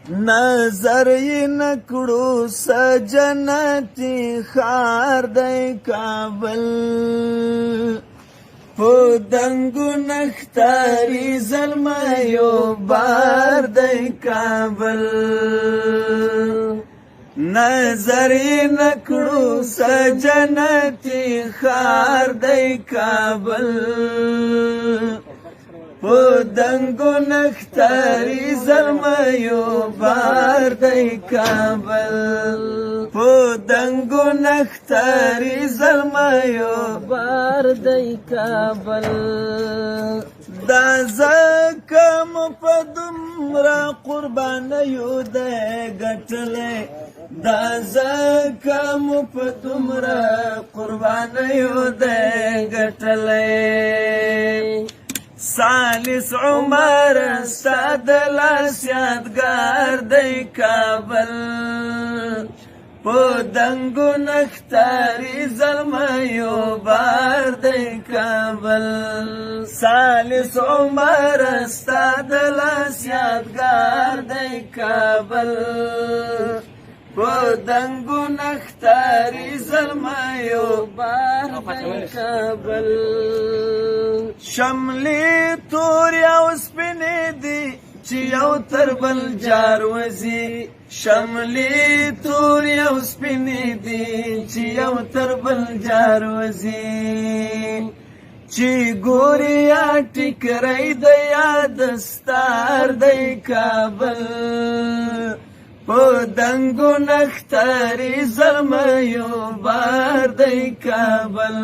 نظر یې نکړو سجنتی ښار دی کابل په دنګو نښتاري زلمیو بار دی کابل نظر یې نکړو سجنتی ښار دی کابل په دنګو نښتاري زلمیو بار دی کابل په دنګو نښتاري زلمیو بار دی کابل دا ځکه مو په دومره قربانیو دی ګټلی دا ځکه مو په دومره قربانیو دی ګټلی ثالث عمر ستا د لاس یادګار دی کابل په دنګو نښتاري زلمیو بار دی کابل ثالث عمر ستا د لاس یادګار دی کابل په دنګو نښتاري زلمیو بار دی کابل شملې تورې او سپینې دي چې یو تر بل جار وځي شملې تورې او سپینې دي چې یو تر بل جار وځي چې ګورې یا ټیکری د یاد ستار دی کابل په دنګو نښتاري زلمیو بار دی کابل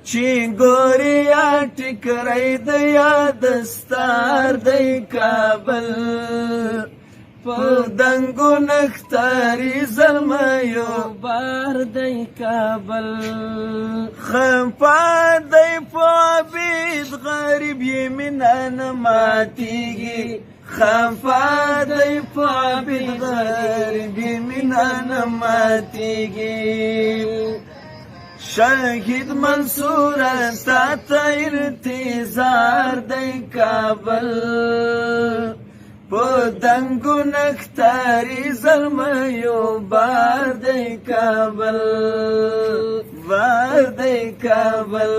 چې ګورې یا ټیکری د یاد ستار دی کابل په دنګو نښتاري زلمیو بار دی کابل خفا دی په عبید غریب یې مینه نه ماتېږي خفا دی په عبید غریب یې مینه نه ماتېږي شهید منصور ستا ته انتظار دی کابل په دنګو نښتاري زلمیو بار دی کابل بار دی کابل